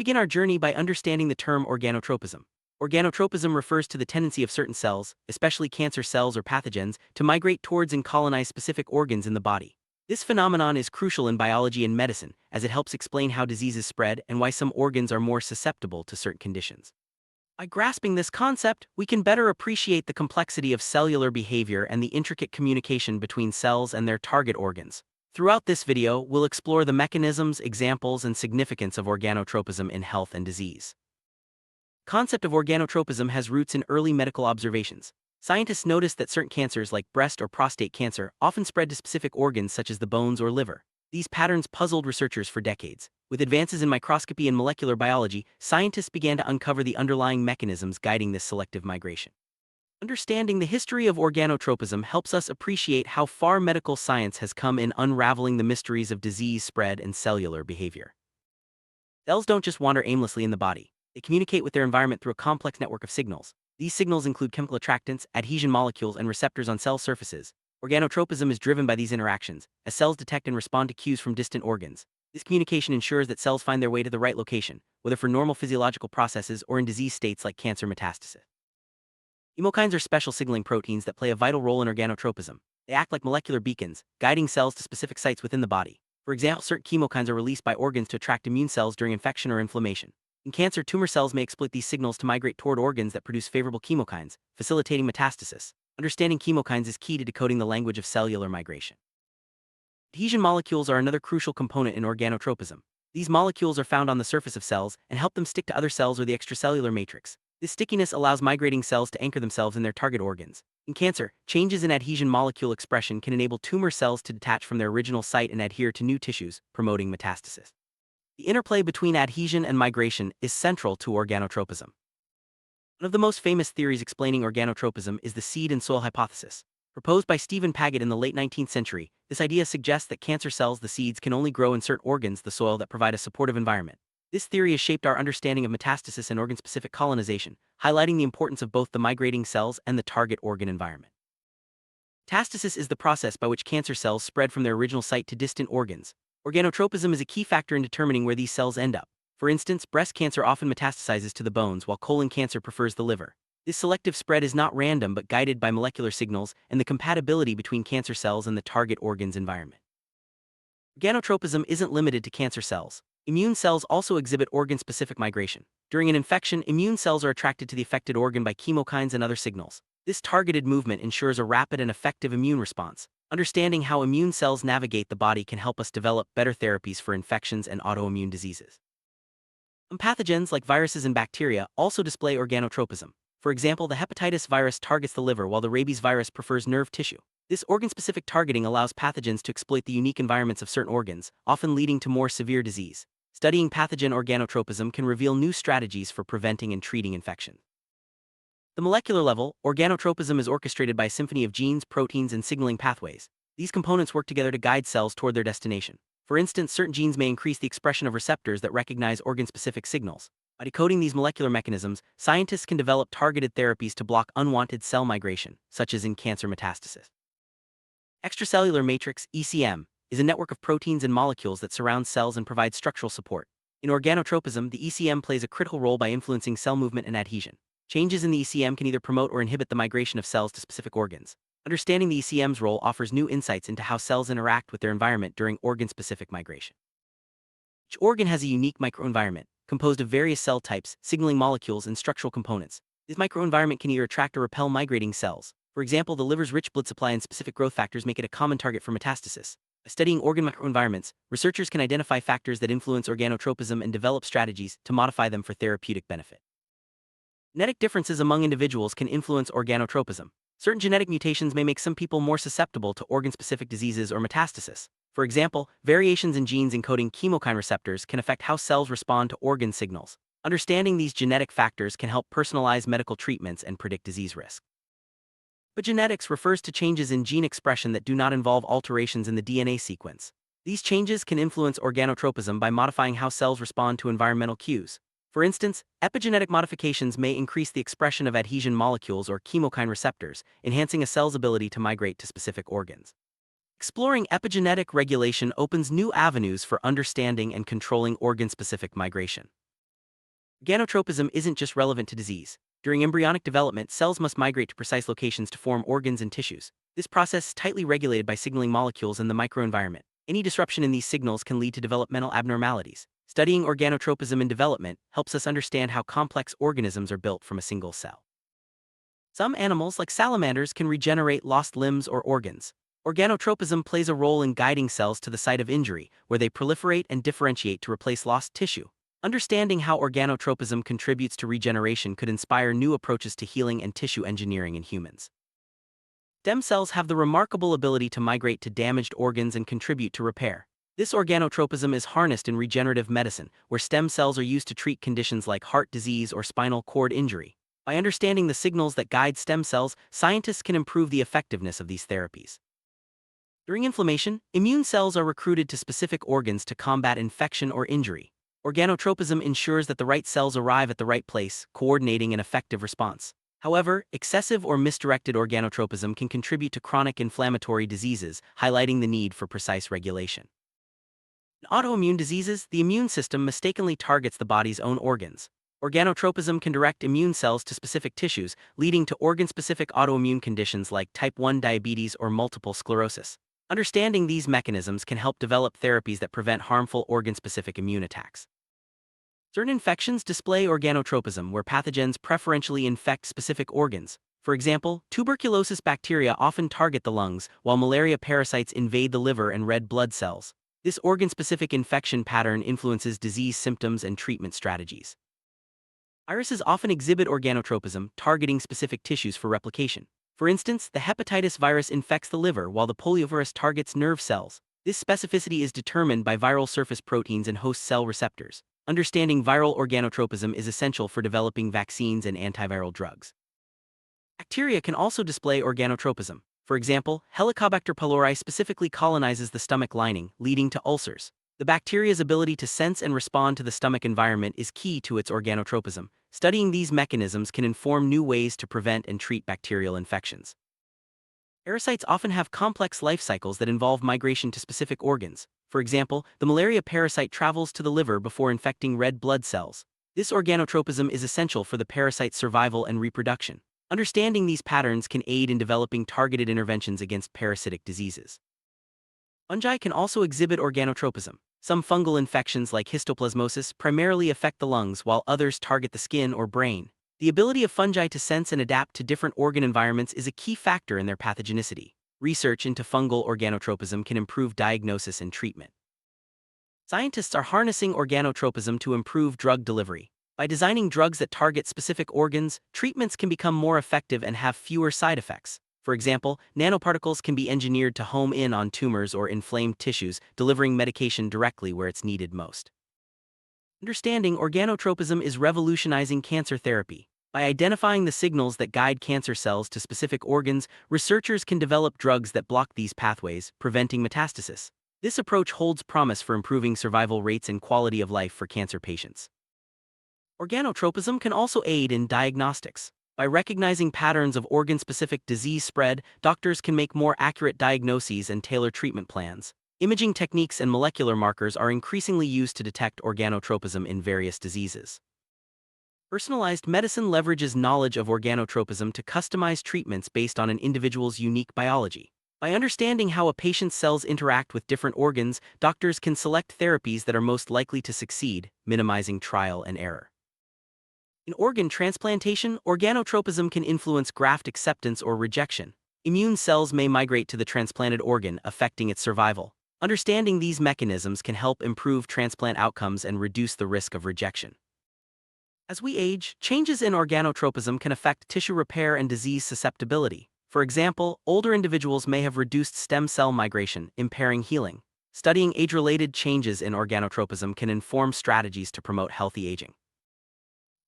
begin our journey by understanding the term organotropism. Organotropism refers to the tendency of certain cells, especially cancer cells or pathogens, to migrate towards and colonize specific organs in the body. This phenomenon is crucial in biology and medicine, as it helps explain how diseases spread and why some organs are more susceptible to certain conditions. By grasping this concept, we can better appreciate the complexity of cellular behavior and the intricate communication between cells and their target organs. Throughout this video, we'll explore the mechanisms, examples, and significance of organotropism in health and disease. The concept of organotropism has roots in early medical observations. Scientists noticed that certain cancers like breast or prostate cancer often spread to specific organs such as the bones or liver. These patterns puzzled researchers for decades. With advances in microscopy and molecular biology, scientists began to uncover the underlying mechanisms guiding this selective migration. Understanding the history of organotropism helps us appreciate how far medical science has come in unraveling the mysteries of disease spread and cellular behavior. Cells don't just wander aimlessly in the body. They communicate with their environment through a complex network of signals. These signals include chemical attractants, adhesion molecules, and receptors on cell surfaces. Organotropism is driven by these interactions, as cells detect and respond to cues from distant organs. This communication ensures that cells find their way to the right location, whether for normal physiological processes or in disease states like cancer metastasis. Chemokines are special signaling proteins that play a vital role in organotropism. They act like molecular beacons, guiding cells to specific sites within the body. For example, certain chemokines are released by organs to attract immune cells during infection or inflammation. In cancer, tumor cells may exploit these signals to migrate toward organs that produce favorable chemokines, facilitating metastasis. Understanding chemokines is key to decoding the language of cellular migration. Adhesion molecules are another crucial component in organotropism. These molecules are found on the surface of cells and help them stick to other cells or the extracellular matrix. This stickiness allows migrating cells to anchor themselves in their target organs. In cancer, changes in adhesion molecule expression can enable tumor cells to detach from their original site and adhere to new tissues, promoting metastasis. The interplay between adhesion and migration is central to organotropism. One of the most famous theories explaining organotropism is the seed and soil hypothesis. Proposed by Stephen Paget in the late 19th century, this idea suggests that cancer cells, the seeds, can only grow in certain organs, the soil, that provide a supportive environment. This theory has shaped our understanding of metastasis and organ-specific colonization, highlighting the importance of both the migrating cells and the target organ environment. Metastasis is the process by which cancer cells spread from their original site to distant organs. Organotropism is a key factor in determining where these cells end up. For instance, breast cancer often metastasizes to the bones, while colon cancer prefers the liver. This selective spread is not random but guided by molecular signals and the compatibility between cancer cells and the target organ's environment. Organotropism isn't limited to cancer cells. Immune cells also exhibit organ-specific migration. During an infection, immune cells are attracted to the affected organ by chemokines and other signals. This targeted movement ensures a rapid and effective immune response. Understanding how immune cells navigate the body can help us develop better therapies for infections and autoimmune diseases. Some pathogens, like viruses and bacteria, also display organotropism. For example, the hepatitis virus targets the liver while the rabies virus prefers nerve tissue. This organ-specific targeting allows pathogens to exploit the unique environments of certain organs, often leading to more severe disease. Studying pathogen organotropism can reveal new strategies for preventing and treating infection. At the molecular level, organotropism is orchestrated by a symphony of genes, proteins, and signaling pathways. These components work together to guide cells toward their destination. For instance, certain genes may increase the expression of receptors that recognize organ-specific signals. By decoding these molecular mechanisms, scientists can develop targeted therapies to block unwanted cell migration, such as in cancer metastasis. Extracellular matrix, ECM, is a network of proteins and molecules that surround cells and provide structural support. In organotropism, the ECM plays a critical role by influencing cell movement and adhesion. Changes in the ECM can either promote or inhibit the migration of cells to specific organs. Understanding the ECM's role offers new insights into how cells interact with their environment during organ-specific migration. Each organ has a unique microenvironment, composed of various cell types, signaling molecules, and structural components. This microenvironment can either attract or repel migrating cells. For example, the liver's rich blood supply and specific growth factors make it a common target for metastasis. By studying organ microenvironments, researchers can identify factors that influence organotropism and develop strategies to modify them for therapeutic benefit. Genetic differences among individuals can influence organotropism. Certain genetic mutations may make some people more susceptible to organ-specific diseases or metastasis. For example, variations in genes encoding chemokine receptors can affect how cells respond to organ signals. Understanding these genetic factors can help personalize medical treatments and predict disease risk. Epigenetics refers to changes in gene expression that do not involve alterations in the DNA sequence. These changes can influence organotropism by modifying how cells respond to environmental cues. For instance, epigenetic modifications may increase the expression of adhesion molecules or chemokine receptors, enhancing a cell's ability to migrate to specific organs. Exploring epigenetic regulation opens new avenues for understanding and controlling organ-specific migration. Organotropism isn't just relevant to disease. During embryonic development, cells must migrate to precise locations to form organs and tissues. This process is tightly regulated by signaling molecules in the microenvironment. Any disruption in these signals can lead to developmental abnormalities. Studying organotropism in development helps us understand how complex organisms are built from a single cell. Some animals, like salamanders, can regenerate lost limbs or organs. Organotropism plays a role in guiding cells to the site of injury, where they proliferate and differentiate to replace lost tissue. Understanding how organotropism contributes to regeneration could inspire new approaches to healing and tissue engineering in humans. Stem cells have the remarkable ability to migrate to damaged organs and contribute to repair. This organotropism is harnessed in regenerative medicine, where stem cells are used to treat conditions like heart disease or spinal cord injury. By understanding the signals that guide stem cells, scientists can improve the effectiveness of these therapies. During inflammation, immune cells are recruited to specific organs to combat infection or injury. Organotropism ensures that the right cells arrive at the right place, coordinating an effective response. However, excessive or misdirected organotropism can contribute to chronic inflammatory diseases, highlighting the need for precise regulation. In autoimmune diseases, the immune system mistakenly targets the body's own organs. Organotropism can direct immune cells to specific tissues, leading to organ-specific autoimmune conditions like type 1 diabetes or multiple sclerosis. Understanding these mechanisms can help develop therapies that prevent harmful organ-specific immune attacks. Certain infections display organotropism, where pathogens preferentially infect specific organs. For example, tuberculosis bacteria often target the lungs, while malaria parasites invade the liver and red blood cells. This organ-specific infection pattern influences disease symptoms and treatment strategies. Viruses often exhibit organotropism, targeting specific tissues for replication. For instance, the hepatitis virus infects the liver while the poliovirus targets nerve cells. This specificity is determined by viral surface proteins and host cell receptors. Understanding viral organotropism is essential for developing vaccines and antiviral drugs. Bacteria can also display organotropism. For example, Helicobacter pylori specifically colonizes the stomach lining, leading to ulcers. The bacteria's ability to sense and respond to the stomach environment is key to its organotropism. Studying these mechanisms can inform new ways to prevent and treat bacterial infections. Parasites often have complex life cycles that involve migration to specific organs. For example, the malaria parasite travels to the liver before infecting red blood cells. This organotropism is essential for the parasite's survival and reproduction. Understanding these patterns can aid in developing targeted interventions against parasitic diseases. Fungi can also exhibit organotropism. Some fungal infections like histoplasmosis primarily affect the lungs, while others target the skin or brain. The ability of fungi to sense and adapt to different organ environments is a key factor in their pathogenicity. Research into fungal organotropism can improve diagnosis and treatment. Scientists are harnessing organotropism to improve drug delivery. By designing drugs that target specific organs, treatments can become more effective and have fewer side effects. For example, nanoparticles can be engineered to home in on tumors or inflamed tissues, delivering medication directly where it's needed most. Understanding organotropism is revolutionizing cancer therapy. By identifying the signals that guide cancer cells to specific organs, researchers can develop drugs that block these pathways, preventing metastasis. This approach holds promise for improving survival rates and quality of life for cancer patients. Organotropism can also aid in diagnostics. By recognizing patterns of organ-specific disease spread, doctors can make more accurate diagnoses and tailor treatment plans. Imaging techniques and molecular markers are increasingly used to detect organotropism in various diseases. Personalized medicine leverages knowledge of organotropism to customize treatments based on an individual's unique biology. By understanding how a patient's cells interact with different organs, doctors can select therapies that are most likely to succeed, minimizing trial and error. In organ transplantation, organotropism can influence graft acceptance or rejection. Immune cells may migrate to the transplanted organ, affecting its survival. Understanding these mechanisms can help improve transplant outcomes and reduce the risk of rejection. As we age, changes in organotropism can affect tissue repair and disease susceptibility. For example, older individuals may have reduced stem cell migration, impairing healing. Studying age-related changes in organotropism can inform strategies to promote healthy aging.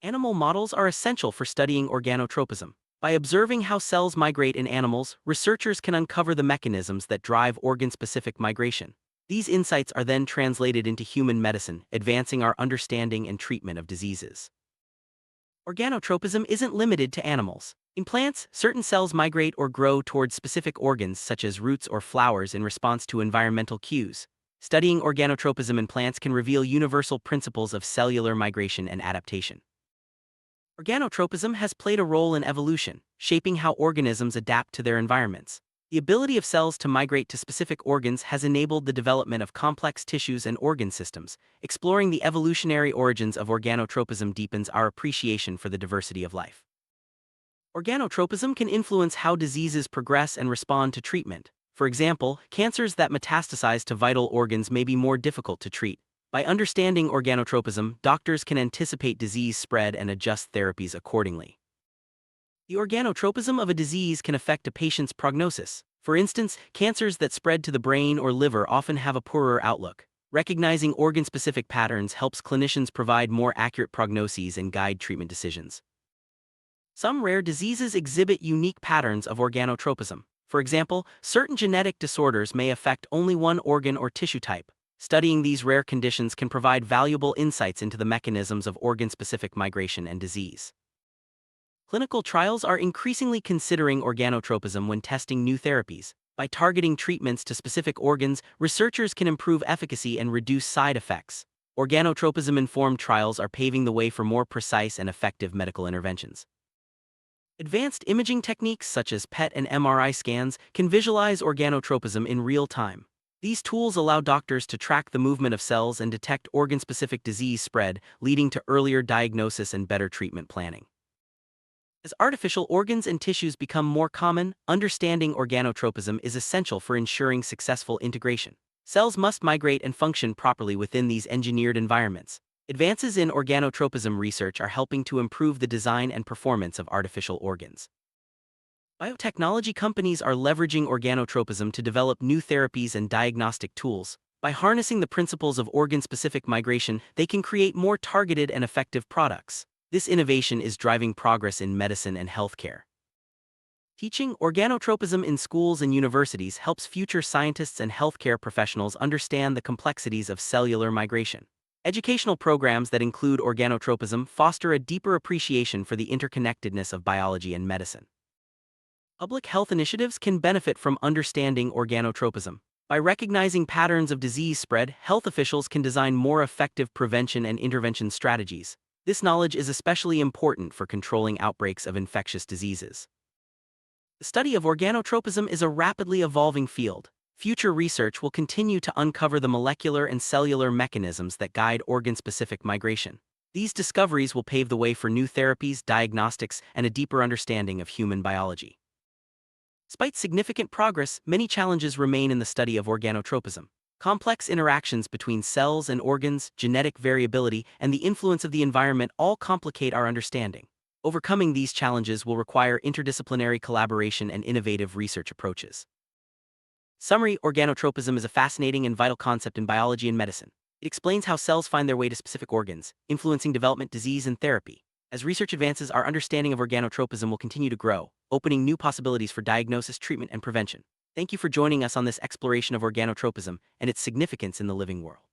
Animal models are essential for studying organotropism. By observing how cells migrate in animals, researchers can uncover the mechanisms that drive organ-specific migration. These insights are then translated into human medicine, advancing our understanding and treatment of diseases. Organotropism isn't limited to animals. In plants, certain cells migrate or grow towards specific organs such as roots or flowers in response to environmental cues. Studying organotropism in plants can reveal universal principles of cellular migration and adaptation. Organotropism has played a role in evolution, shaping how organisms adapt to their environments. The ability of cells to migrate to specific organs has enabled the development of complex tissues and organ systems. Exploring the evolutionary origins of organotropism deepens our appreciation for the diversity of life. Organotropism can influence how diseases progress and respond to treatment. For example, cancers that metastasize to vital organs may be more difficult to treat. By understanding organotropism, doctors can anticipate disease spread and adjust therapies accordingly. The organotropism of a disease can affect a patient's prognosis. For instance, cancers that spread to the brain or liver often have a poorer outlook. Recognizing organ-specific patterns helps clinicians provide more accurate prognoses and guide treatment decisions. Some rare diseases exhibit unique patterns of organotropism. For example, certain genetic disorders may affect only one organ or tissue type. Studying these rare conditions can provide valuable insights into the mechanisms of organ-specific migration and disease. Clinical trials are increasingly considering organotropism when testing new therapies. By targeting treatments to specific organs, researchers can improve efficacy and reduce side effects. Organotropism-informed trials are paving the way for more precise and effective medical interventions. Advanced imaging techniques such as PET and MRI scans can visualize organotropism in real time. These tools allow doctors to track the movement of cells and detect organ-specific disease spread, leading to earlier diagnosis and better treatment planning. As artificial organs and tissues become more common, understanding organotropism is essential for ensuring successful integration. Cells must migrate and function properly within these engineered environments. Advances in organotropism research are helping to improve the design and performance of artificial organs. Biotechnology companies are leveraging organotropism to develop new therapies and diagnostic tools. By harnessing the principles of organ-specific migration, they can create more targeted and effective products. This innovation is driving progress in medicine and healthcare. Teaching organotropism in schools and universities helps future scientists and healthcare professionals understand the complexities of cellular migration. Educational programs that include organotropism foster a deeper appreciation for the interconnectedness of biology and medicine. Public health initiatives can benefit from understanding organotropism. By recognizing patterns of disease spread, health officials can design more effective prevention and intervention strategies. This knowledge is especially important for controlling outbreaks of infectious diseases. The study of organotropism is a rapidly evolving field. Future research will continue to uncover the molecular and cellular mechanisms that guide organ-specific migration. These discoveries will pave the way for new therapies, diagnostics, and a deeper understanding of human biology. Despite significant progress, many challenges remain in the study of organotropism. Complex interactions between cells and organs, genetic variability, and the influence of the environment all complicate our understanding. Overcoming these challenges will require interdisciplinary collaboration and innovative research approaches. Summary: organotropism is a fascinating and vital concept in biology and medicine. It explains how cells find their way to specific organs, influencing development, disease, and therapy. As research advances, our understanding of organotropism will continue to grow, opening new possibilities for diagnosis, treatment, and prevention. Thank you for joining us on this exploration of organotropism and its significance in the living world.